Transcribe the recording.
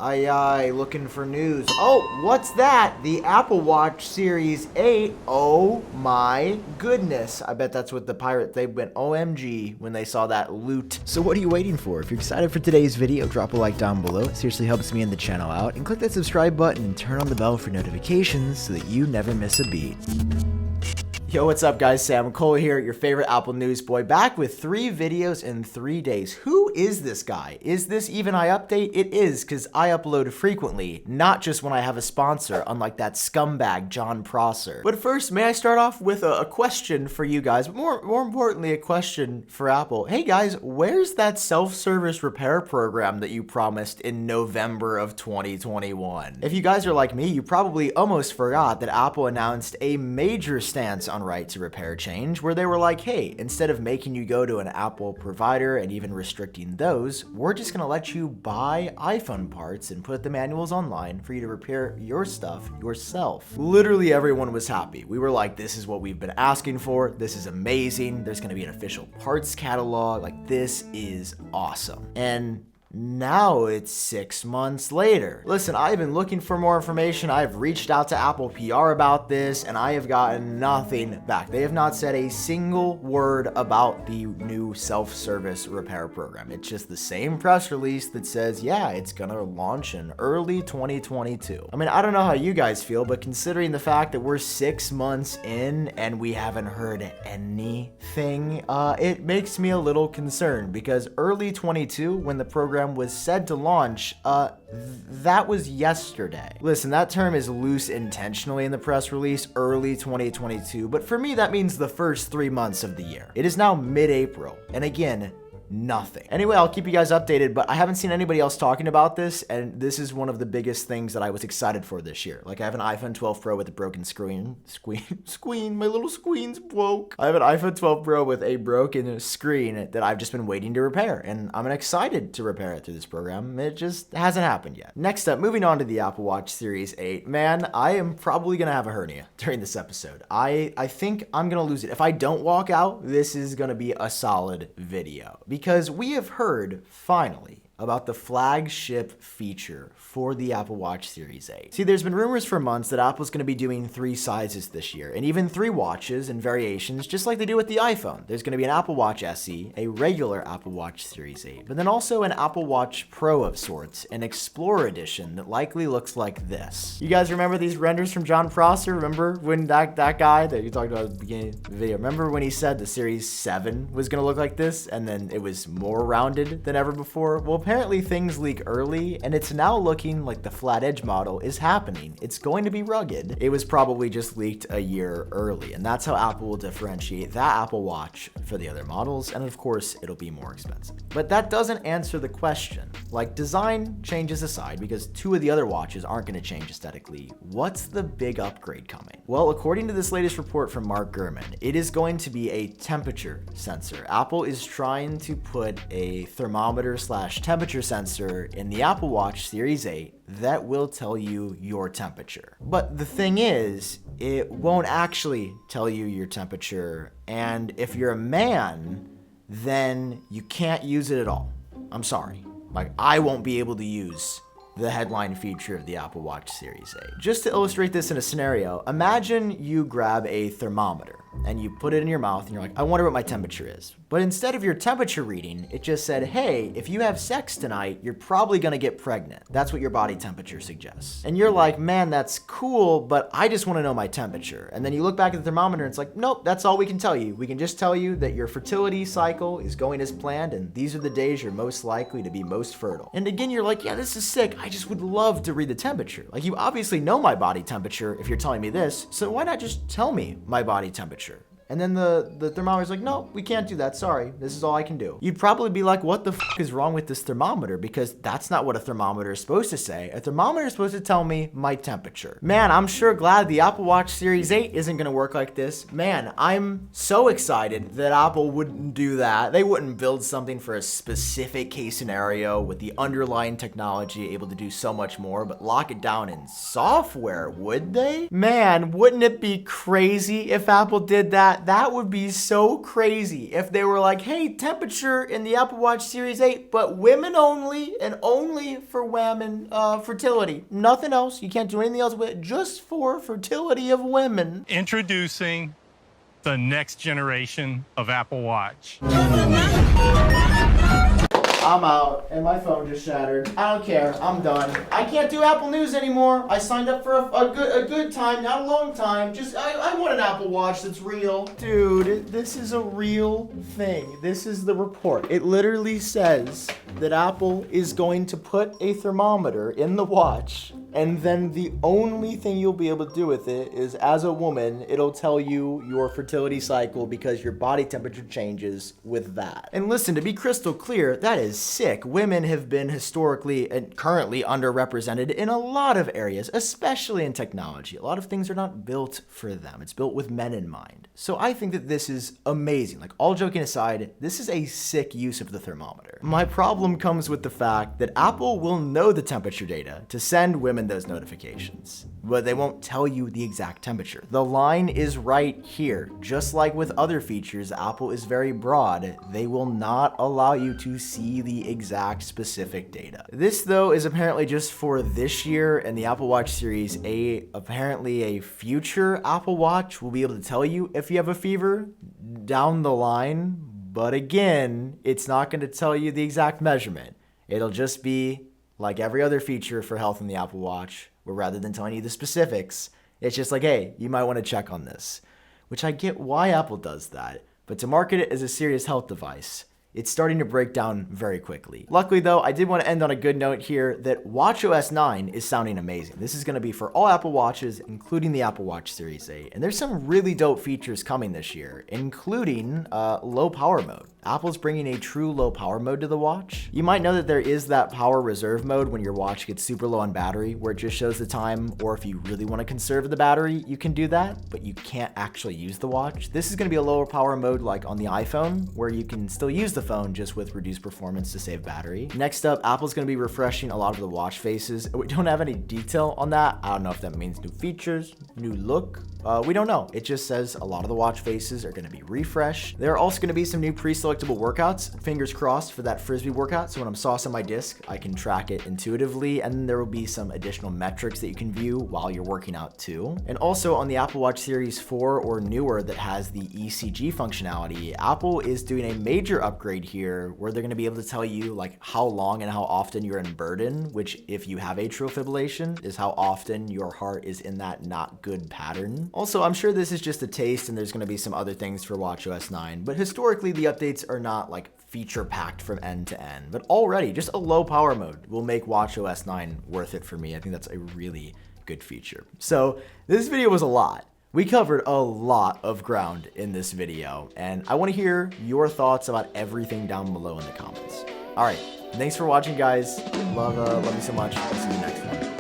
Aye, aye, looking for news. Oh, what's that? The Apple Watch Series 8. Oh my goodness. I bet that's what the pirates, they went OMG when they saw that loot. So what are you waiting for? If you're excited for today's video, drop a like down below. It seriously helps me and the channel out. And click that subscribe button and turn on the bell for notifications so that you never miss a beat. Yo, what's up guys? Sam Cole here, your favorite Apple news boy, back with 3 videos in 3 days. Who is this guy? Is this even iUpdate? It is, because I upload frequently, not just when I have a sponsor, unlike that scumbag John Prosser. But first, may I start off with a question for you guys, but more importantly, a question for Apple. Hey guys, where's that self-service repair program that you promised in November of 2021? If you guys are like me, you probably almost forgot that Apple announced a major stance on right to repair change, where they were like, hey, instead of making you go to an Apple provider and even restricting those, we're just gonna let you buy iPhone parts and put the manuals online for you to repair your stuff yourself. Literally everyone was happy. We were like, this is what we've been asking for. This is amazing. There's gonna be an official parts catalog. Like, this is awesome. And now it's 6 months later. Listen, I've been looking for more information. I've reached out to Apple PR about this, and I have gotten nothing back. They have not said a single word about the new self-service repair program. It's just the same press release that says, yeah, it's gonna launch in early 2022. I mean, I don't know how you guys feel, but considering the fact that we're 6 months in and we haven't heard anything, it makes me a little concerned, because early 22, when the program was said to launch, that was yesterday. Listen, that term is loose intentionally in the press release, early 2022, but for me that means the first 3 months of the year. It is now mid-April, and again, nothing. Anyway, I'll keep you guys updated, but I haven't seen anybody else talking about this, and this is one of the biggest things that I was excited for this year. Like, I have an iPhone 12 Pro with a broken screen, my little screen's broke. I have an iPhone 12 Pro with a broken screen that I've just been waiting to repair, and I'm excited to repair it through this program. It just hasn't happened yet. Next up, moving on to the Apple Watch Series 8. Man, I am probably gonna have a hernia during this episode. I think I'm gonna lose it. If I don't walk out, this is gonna be a solid video, because we have heard, finally, about the flagship feature for the Apple Watch Series 8. See, there's been rumors for months that Apple's gonna be doing 3 sizes this year, and even 3 watches and variations, just like they do with the iPhone. There's gonna be an Apple Watch SE, a regular Apple Watch Series 8, but then also an Apple Watch Pro of sorts, an Explorer edition that likely looks like this. You guys remember these renders from John Prosser? Remember when that guy that you talked about at the beginning of the video, remember when he said the Series 7 was gonna look like this, and then it was more rounded than ever before? Well, apparently things leak early, and it's now looking like the flat edge model is happening. It's going to be rugged. It was probably just leaked a year early, and that's how Apple will differentiate that Apple Watch for the other models, and of course, it'll be more expensive. But that doesn't answer the question. Like, design changes aside, because 2 of the other watches aren't going to change aesthetically, what's the big upgrade coming? Well, according to this latest report from Mark Gurman, it is going to be a temperature sensor. Apple is trying to put a thermometer / temperature sensor in the Apple Watch Series 8 that will tell you your temperature. But the thing is, it won't actually tell you your temperature, and if you're a man, then you can't use it at all. I'm sorry. Like, I won't be able to use the headline feature of the Apple Watch Series 8. Just to illustrate this in a scenario, imagine you grab a thermometer and you put it in your mouth and you're like, I wonder what my temperature is. But instead of your temperature reading, it just said, hey, if you have sex tonight, you're probably gonna get pregnant. That's what your body temperature suggests. And you're like, man, that's cool, but I just wanna know my temperature. And then you look back at the thermometer and it's like, nope, that's all we can tell you. We can just tell you that your fertility cycle is going as planned, and these are the days you're most likely to be most fertile. And again, you're like, yeah, this is sick. I just would love to read the temperature. Like, you obviously know my body temperature if you're telling me this, so why not just tell me my body temperature? And then the thermometer's like, no, we can't do that. Sorry, this is all I can do. You'd probably be like, what the f is wrong with this thermometer? Because that's not what a thermometer is supposed to say. A thermometer is supposed to tell me my temperature. Man, I'm sure glad the Apple Watch Series 8 isn't gonna work like this. Man, I'm so excited that Apple wouldn't do that. They wouldn't build something for a specific case scenario with the underlying technology able to do so much more, but lock it down in software, would they? Man, wouldn't it be crazy if Apple did that? that would be so crazy if they were like, hey, temperature in the Apple Watch Series 8, but women only and only for women fertility. Nothing else. You can't do anything else with it, just for fertility of women. Introducing the next generation of Apple Watch. I'm out, and my phone just shattered. I don't care. I'm done. I can't do Apple News anymore. I signed up for a good time, not a long time. Just, I want an Apple Watch that's real. Dude, this is a real thing. This is the report. It literally says that Apple is going to put a thermometer in the watch, and then the only thing you'll be able to do with it is, as a woman, it'll tell you your fertility cycle because your body temperature changes with that. And listen, to be crystal clear, that is sick. Women have been historically and currently underrepresented in a lot of areas, especially in technology. A lot of things are not built for them. It's built with men in mind. So I think that this is amazing. Like, all joking aside, this is a sick use of the thermometer. My problem comes with the fact that Apple will know the temperature data to send women those notifications, but they won't tell you the exact temperature. The line is right here. Just like with other features, Apple is very broad. They will not allow you to see the exact specific data. This, though, is apparently just for this year, and the Apple Watch Series 8, apparently a future Apple Watch will be able to tell you if you have a fever down the line, but again, it's not going to tell you the exact measurement. It'll just be like every other feature for health in the Apple Watch, where rather than telling you the specifics, it's just like, hey, you might want to check on this. Which I get why Apple does that, but to market it as a serious health device, it's starting to break down very quickly. Luckily though, I did want to end on a good note here that watchOS 9 is sounding amazing. This is going to be for all Apple Watches, including the Apple Watch Series 8. And there's some really dope features coming this year, including low power mode. Apple's bringing a true low power mode to the watch. You might know that there is that power reserve mode when your watch gets super low on battery, where it just shows the time, or if you really want to conserve the battery, you can do that, but you can't actually use the watch. This is going to be a lower power mode like on the iPhone, where you can still use the phone just with reduced performance to save battery. Next up, Apple's going to be refreshing a lot of the watch faces. We don't have any detail on that. I don't know if that means new features, new look. We don't know. It just says a lot of the watch faces are going to be refreshed. There are also going to be some new pre-selectable workouts. Fingers crossed for that Frisbee workout. So when I'm saucing my disc, I can track it intuitively, and there will be some additional metrics that you can view while you're working out too. And also on the Apple Watch Series 4 or newer that has the ECG functionality, Apple is doing a major upgrade here where they're going to be able to tell you like how long and how often you're in burden, which if you have atrial fibrillation is how often your heart is in that not good pattern. Also, I'm sure this is just a taste and there's going to be some other things for watchOS 9, but historically the updates are not like feature packed from end to end, but already just a low power mode will make watchOS 9 worth it for me. I think that's a really good feature. So this video was a lot. We covered a lot of ground in this video, and I want to hear your thoughts about everything down below in the comments. All right, thanks for watching, guys. Love you so much. I'll see you next time.